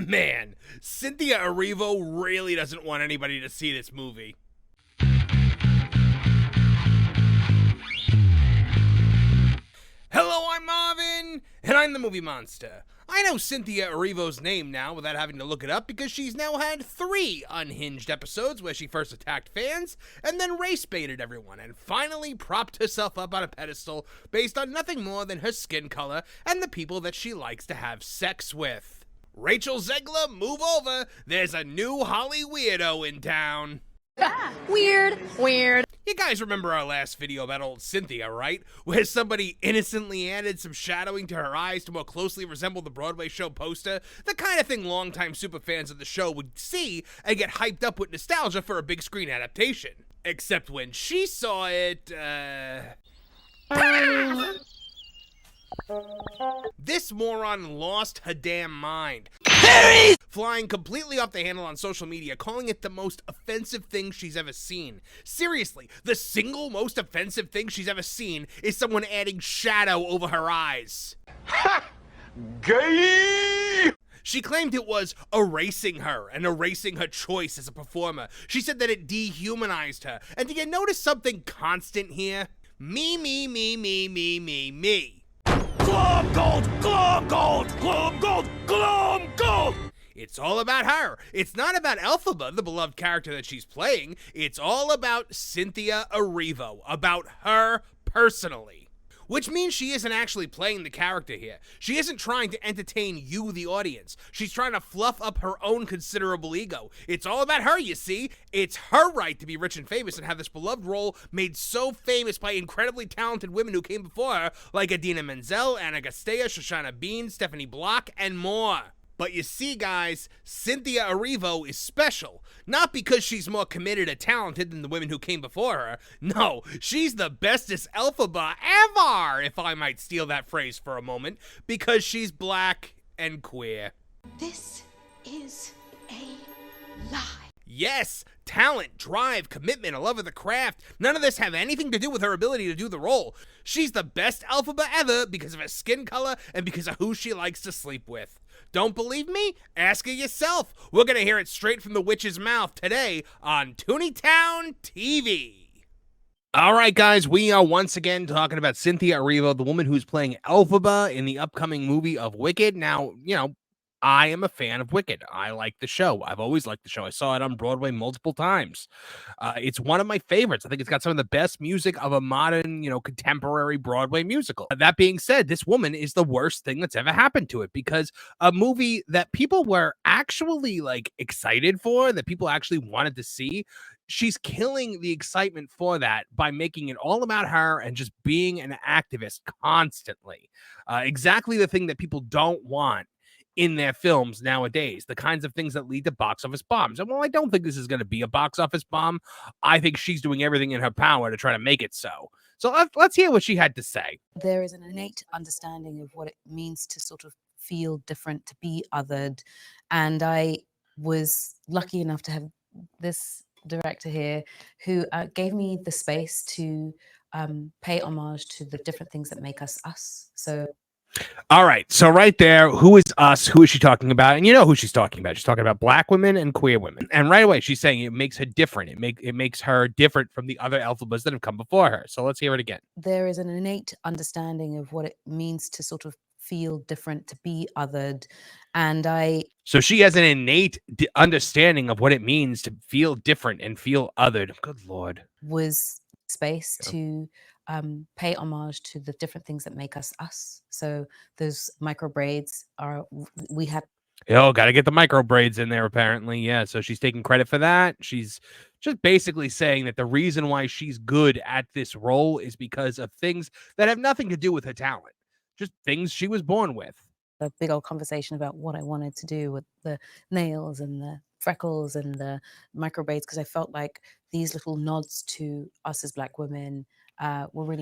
Man, Cynthia Erivo really doesn't want anybody to see this movie. Hello, I'm Marvin, and I'm the Movie Monster. I know Cynthia Erivo's name now without having to look it up because she's now had 3 unhinged episodes where she first attacked fans and then race-baited everyone and finally propped herself up on a pedestal based on nothing more than her skin color and the people that she likes to have sex with. Rachel Zegler, move over. There's a new Holly weirdo in town. Weird. You guys remember our last video about old Cynthia, right? Where somebody innocently added some shadowing to her eyes to more closely resemble the Broadway show poster? The kind of thing longtime superfans of the show would see and get hyped up with nostalgia for a big screen adaptation. Except when she saw it, this moron lost her damn mind. Flying completely off the handle on social media, calling it the most offensive thing she's ever seen. Seriously, the single most offensive thing she's ever seen is someone adding shadow over her eyes. Ha! Gay! She claimed it was erasing her and erasing her choice as a performer. She said that it dehumanized her. And do you notice something constant here? Me. Glom gold! Glom gold! Glom gold! Glom gold! It's all about her. It's not about Elphaba, the beloved character that she's playing. It's all about Cynthia Erivo, about her personally. Which means she isn't actually playing the character here. She isn't trying to entertain you, the audience. She's trying to fluff up her own considerable ego. It's all about her, you see. It's her right to be rich and famous and have this beloved role made so famous by incredibly talented women who came before her, like Idina Menzel, Anna Gastea, Shoshana Bean, Stephanie Block, and more. But you see, guys, Cynthia Erivo is special. Not because she's more committed or talented than the women who came before her. No, she's the bestest Elphaba ever, if I might steal that phrase for a moment, because she's black and queer. This is a lie. Yes, talent, drive, commitment, a love of the craft. None of this have anything to do with her ability to do the role. She's the best Elphaba ever because of her skin color and because of who she likes to sleep with. Don't believe me? Ask her yourself. We're going to hear it straight from the witch's mouth today on Tooney Town TV. All right, guys, we are once again talking about Cynthia Erivo, the woman who's playing Elphaba in the upcoming movie of Wicked. Now, I am a fan of Wicked. I like the show. I've always liked the show. I saw it on Broadway multiple times. It's one of my favorites. I think it's got some of the best music of a modern, contemporary Broadway musical. That being said, this woman is the worst thing that's ever happened to it because a movie that people were actually excited for, that people actually wanted to see, she's killing the excitement for that by making it all about her and just being an activist constantly. Exactly the thing that people don't want in their films nowadays, the kinds of things that lead to box office bombs. And while I don't think this is going to be a box office bomb, I think she's doing everything in her power to try to make it so. So let's hear what she had to say. There is an innate understanding of what it means to sort of feel different, to be othered. And I was lucky enough to have this director here who gave me the space to pay homage to the different things that make us us. So all right. So right there, who is us? Who is she talking about? And you know who she's talking about. She's talking about black women and queer women. And right away, she's saying it makes her different. It makes her different from the other Elphabas that have come before her. So let's hear it again. There is an innate understanding of what it means to sort of feel different, to be othered. And so she has an innate understanding of what it means to feel different and feel othered. Good Lord. Was space to pay homage to the different things that make us us. So those micro braids we had. Oh, got to get the micro braids in there, apparently. Yeah, so she's taking credit for that. She's just basically saying that the reason why she's good at this role is because of things that have nothing to do with her talent, just things she was born with. A big old conversation about what I wanted to do with the nails and the freckles and the micro braids, because I felt like these little nods to us as black women were really.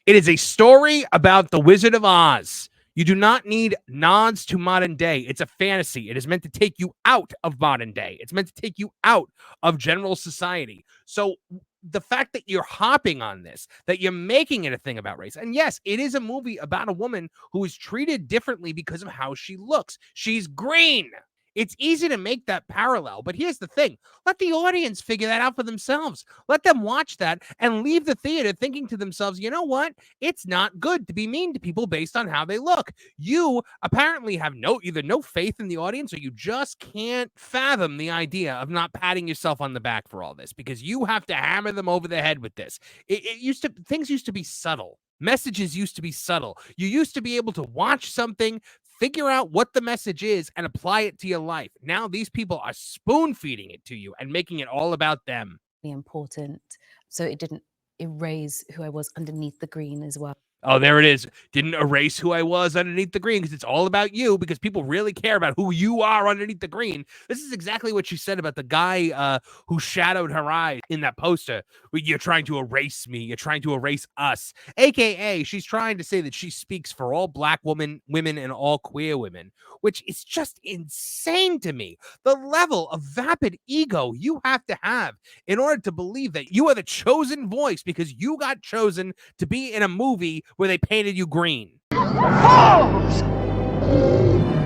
It is a story about the Wizard of Oz. You do not need nods to modern day. It's a fantasy. It is meant to take you out of modern day. It's meant to take you out of general society. So the fact that you're hopping on this, that you're making it a thing about race, and yes, it is a movie about a woman who is treated differently because of how she looks. She's green. It's easy to make that parallel, but here's the thing. Let the audience figure that out for themselves. Let them watch that and leave the theater thinking to themselves, you know what? It's not good to be mean to people based on how they look. You apparently have either no faith in the audience, or you just can't fathom the idea of not patting yourself on the back for all this, because you have to hammer them over the head with this. Things used to be subtle. Messages used to be subtle. You used to be able to watch something, figure out what the message is, and apply it to your life. Now these people are spoon feeding it to you and making it all about them. Important. So it didn't erase who I was underneath the green as well. Oh, there it is. Didn't erase who I was underneath the green, because it's all about you, because people really care about who you are underneath the green. This is exactly what she said about the guy who shadowed her eyes in that poster. You're trying to erase me. You're trying to erase us. AKA, she's trying to say that she speaks for all Black women, and all queer women, which is just insane to me. The level of vapid ego you have to have in order to believe that you are the chosen voice because you got chosen to be in a movie where they painted you green. Fools!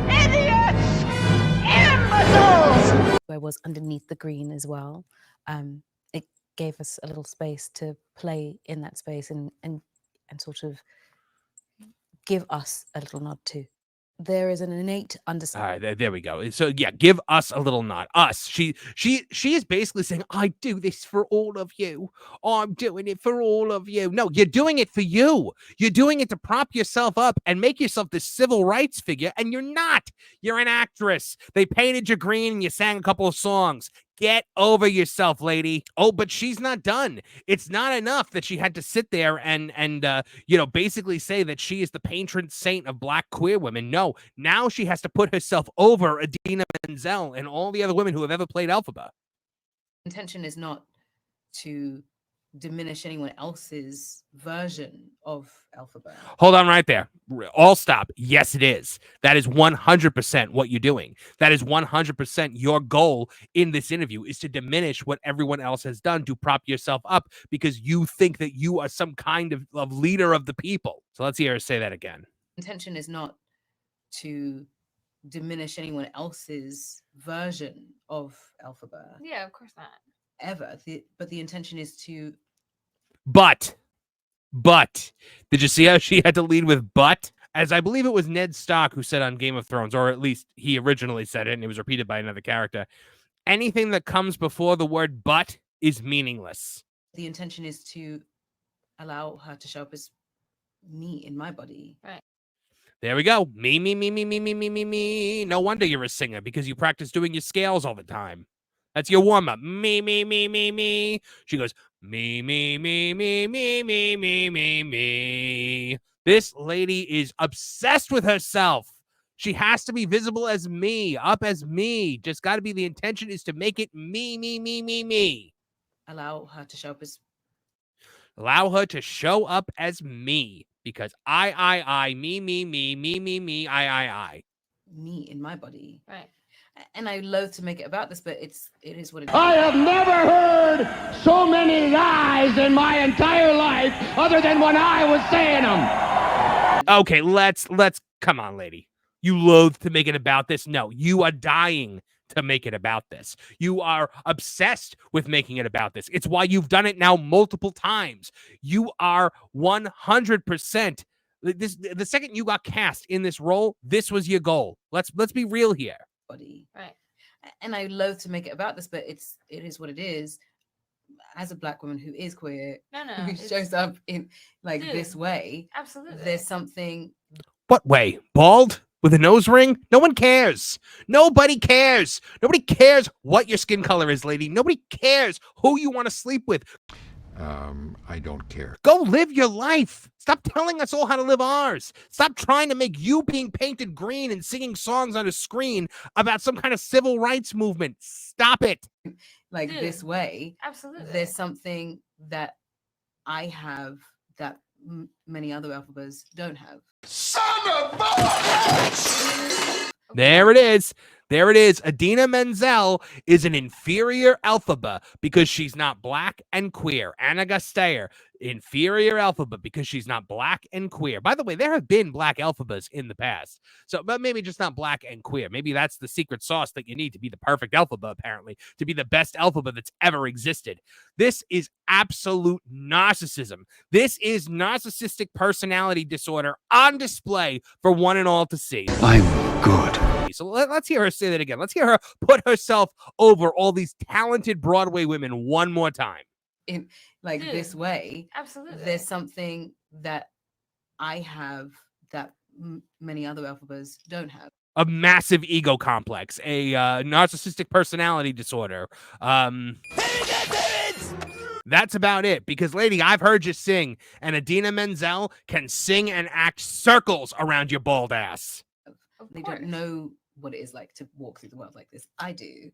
Idiots! Imbeciles! I was underneath the green as well. It gave us a little space to play in that space and sort of give us a little nod too. There is an innate understanding. All right, there we go. So yeah, give us a little nod. Us. She is basically saying, I do this for all of you. I'm doing it for all of you. No, you're doing it for you. You're doing it to prop yourself up and make yourself this civil rights figure, and you're not. You're an actress. They painted you green and you sang a couple of songs. Get over yourself, lady. Oh, but she's not done. It's not enough that she had to sit there and basically say that she is the patron saint of Black queer women. No, now she has to put herself over Idina Menzel and all the other women who have ever played Elphaba. Intention is not to diminish anyone else's version of Elphaba. Hold on right there. All stop. Yes, it is. That is 100% what you're doing. That is 100% your goal in this interview, is to diminish what everyone else has done to prop yourself up because you think that you are some kind of leader of the people. So let's hear her say that again. Intention is not to diminish anyone else's version of Elphaba. Yeah, of course not. Ever. But the intention is to... But, did you see how she had to lead with but? As I believe it was Ned Stark who said on Game of Thrones, or at least he originally said it, and it was repeated by another character, anything that comes before the word but is meaningless. The intention is to allow her to show up as me in my body. Right. There we go. Me, me, me, me, me, me, me, me, me. No wonder you're a singer, because you practice doing your scales all the time. That's your warm-up. Me, me, me, me, me. She goes, me, me, me, me, me, me, me, me, me. This lady is obsessed with herself. She has to be visible as me, up as me. Just got to be, the intention is to make it me, me, me, me, me. Allow her to show up as... Allow her to show up as me. Because I, me, me, me, me, me, me, I. Me in my body. Right. And I loathe to make it about this, but it is what it is. I have never heard so many lies in my entire life other than when I was saying them. Okay, let's come on, lady. You loathe to make it about this? No, you are dying to make it about this. You are obsessed with making it about this. It's why you've done it now multiple times. You are 100%. The second you got cast in this role, this was your goal. Let's be real here. Body. Right. And I loathe to make it about this, but it is what it is. As a Black woman who is queer, who shows up in this way, Absolutely. there's something... What way? Bald? With a nose ring? No one cares. Nobody cares. Nobody cares what your skin color is, lady. Nobody cares who you want to sleep with. I don't care. Go live your life. Stop telling us all how to live ours. Stop trying to make you being painted green and singing songs on a screen about some kind of civil rights movement. Stop it. This way. Absolutely. There's something that I have that many other Elphabas don't have. Son of a bitch! There it is. There it is. Idina Menzel is an inferior Elphaba because she's not black and queer. Anna Gasteyer, inferior Elphaba because she's not black and queer. By the way, there have been black Elphabas in the past. So, but maybe just not black and queer. Maybe that's the secret sauce that you need to be the perfect Elphaba, apparently, to be the best Elphaba that's ever existed. This is absolute narcissism. This is narcissistic personality disorder on display for one and all to see. I'm good. So let's hear her say that again. Let's hear her put herself over all these talented Broadway women one more time. In like this way, Absolutely. there's something that I have that many other Elphabas don't have. A massive ego complex, a narcissistic personality disorder. That's about it. Because, lady, I've heard you sing, and Idina Menzel can sing and act circles around your bald ass. They don't know what it is like to walk through the world like this. I do.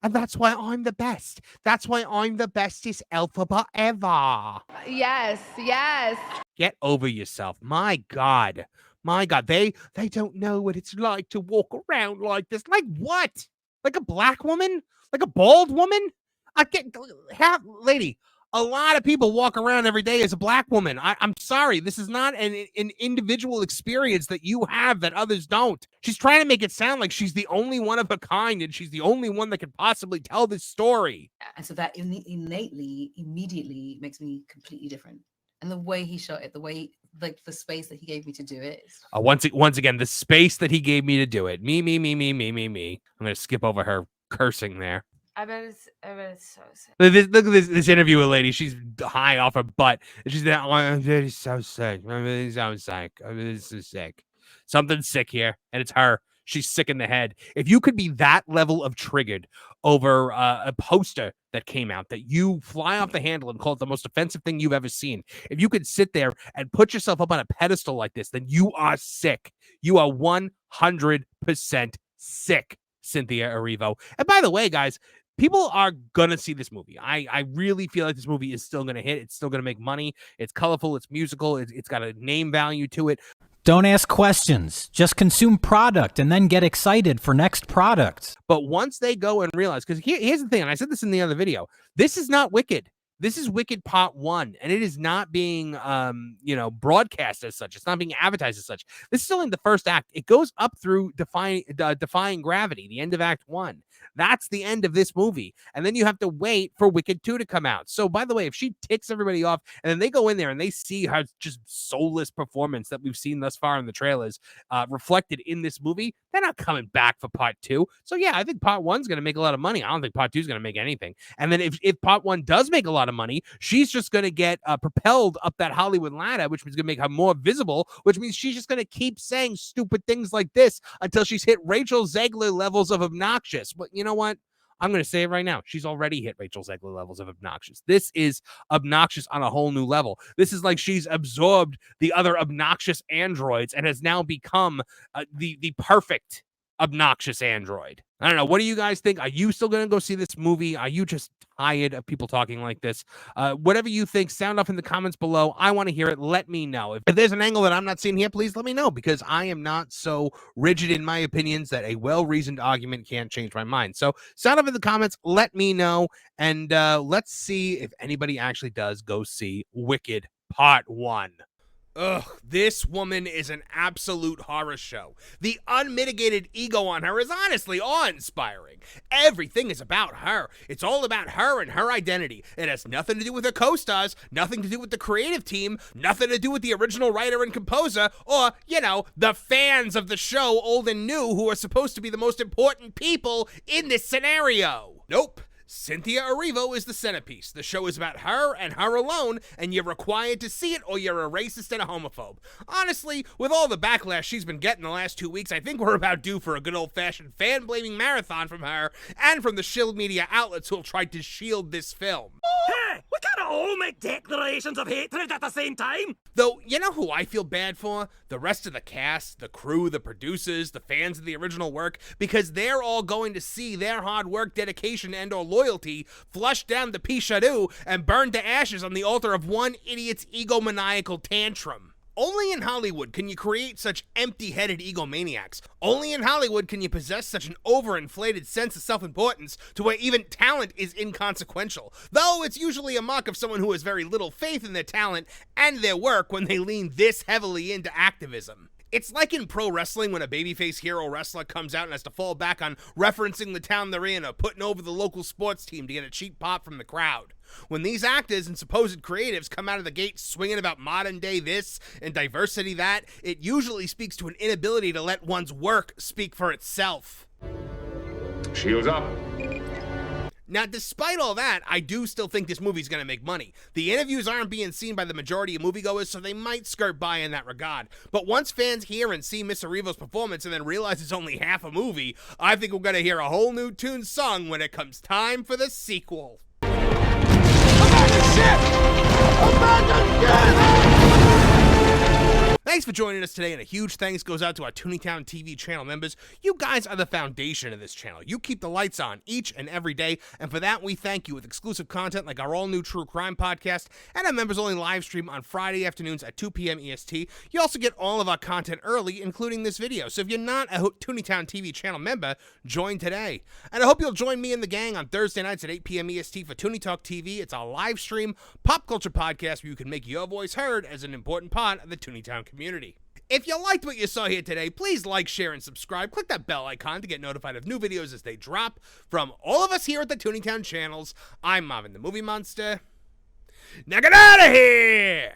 And that's why I'm the best. That's why I'm the bestest Elphaba ever. Yes. Get over yourself. My God. My God. They don't know what it's like to walk around like this. Like what? Like a black woman? Like a bald woman? Lady, a lot of people walk around every day as a black woman. I'm sorry. This is not an individual experience that you have that others don't. She's trying to make it sound like she's the only one of a kind and she's the only one that can possibly tell this story. And so that immediately makes me completely different. And the way he shot it, the way, like the space that he gave me to do it. Once again, the space that he gave me to do it. Me. I'm going to skip over her cursing there. I bet it's so sick. Look at this interview with lady. She's high off her butt. And she's like, oh, I'm really so sick. I'm really so sick. I'm really so sick. Something's sick here, and it's her. She's sick in the head. If you could be that level of triggered over a poster that came out that you fly off the handle and call it the most offensive thing you've ever seen, if you could sit there and put yourself up on a pedestal like this, then you are sick. You are 100% sick, Cynthia Erivo. And by the way, guys, people are going to see this movie. I really feel like this movie is still going to hit. It's still going to make money. It's colorful. It's musical. It's got a name value to it. Don't ask questions. Just consume product and then get excited for next product. But once they go and realize, because here's the thing, and I said this in the other video, this is not Wicked. This is Wicked Part 1, and it is not being, broadcast as such. It's not being advertised as such. This is only the first act. It goes up through Defying Gravity, the end of Act 1. That's the end of this movie. And then you have to wait for Wicked 2 to come out. So, by the way, if she ticks everybody off, and then they go in there and they see how just soulless performance that we've seen thus far in the trailers reflected in this movie, they're not coming back for Part 2. So, yeah, I think Part 1's going to make a lot of money. I don't think Part 2 is going to make anything. And then if Part 1 does make a lot of money, she's just going to get propelled up that Hollywood ladder, which is going to make her more visible, which means she's just going to keep saying stupid things like this until she's hit Rachel Zegler levels of obnoxious. But you know what? I'm going to say it right now. She's already hit Rachel Zegler levels of obnoxious. This is obnoxious on a whole new level. This is like she's absorbed the other obnoxious androids and has now become the perfect obnoxious android. I don't know. What do you guys think? Are you still going to go see this movie? Are you just tired of people talking like this? Whatever you think, sound off in the comments below. I want to hear it. Let me know. If there's an angle that I'm not seeing here, please let me know, because I am not so rigid in my opinions that a well-reasoned argument can't change my mind. So sound off in the comments. Let me know. And let's see if anybody actually does go see Wicked Part 1. Ugh, this woman is an absolute horror show. The unmitigated ego on her is honestly awe-inspiring. Everything is about her. It's all about her and her identity. It has nothing to do with her co-stars, nothing to do with the creative team, nothing to do with the original writer and composer, or, the fans of the show, old and new, who are supposed to be the most important people in this scenario. Nope. Cynthia Erivo is the centerpiece. The show is about her and her alone, and you're required to see it or you're a racist and a homophobe. Honestly, with all the backlash she's been getting the last 2 weeks, I think we're about due for a good old-fashioned fan-blaming marathon from her and from the shill media outlets who'll try to shield this film. Hey, we can't all make declarations of hatred at the same time. Though, you know who I feel bad for? The rest of the cast, the crew, the producers, the fans of the original work, because they're all going to see their hard work, dedication, and or loyalty flushed down the Pishadu and burned to ashes on the altar of one idiot's egomaniacal tantrum. Only in Hollywood can you create such empty-headed egomaniacs. Only in Hollywood can you possess such an overinflated sense of self-importance to where even talent is inconsequential. Though it's usually a mark of someone who has very little faith in their talent and their work when they lean this heavily into activism. It's like in pro wrestling when a babyface hero wrestler comes out and has to fall back on referencing the town they're in or putting over the local sports team to get a cheap pop from the crowd. When these actors and supposed creatives come out of the gate swinging about modern day this and diversity that, it usually speaks to an inability to let one's work speak for itself. Shields up. Now, despite all that, I do still think this movie's gonna make money. The interviews aren't being seen by the majority of moviegoers, so they might skirt by in that regard. But once fans hear and see Miss Erivo's performance and then realize it's only half a movie, I think we're gonna hear a whole new tune sung when it comes time for the sequel. Thanks for joining us today, and a huge thanks goes out to our Tooneytown TV channel members. You guys are the foundation of this channel. You keep the lights on each and every day, and for that, we thank you with exclusive content like our all-new True Crime podcast and our members-only live stream on Friday afternoons at 2 p.m. EST. You also get all of our content early, including this video. So if you're not a Tooneytown TV channel member, join today. And I hope you'll join me and the gang on Thursday nights at 8 p.m. EST for Tooney Talk TV. It's our live stream pop culture podcast where you can make your voice heard as an important part of the Tooneytown community. If you liked what you saw here today, please like, share, and subscribe. Click that bell icon to get notified of new videos as they drop. From all of us here at the Tooneytown channels, I'm Marvin the Movie Monster. Now get out of here!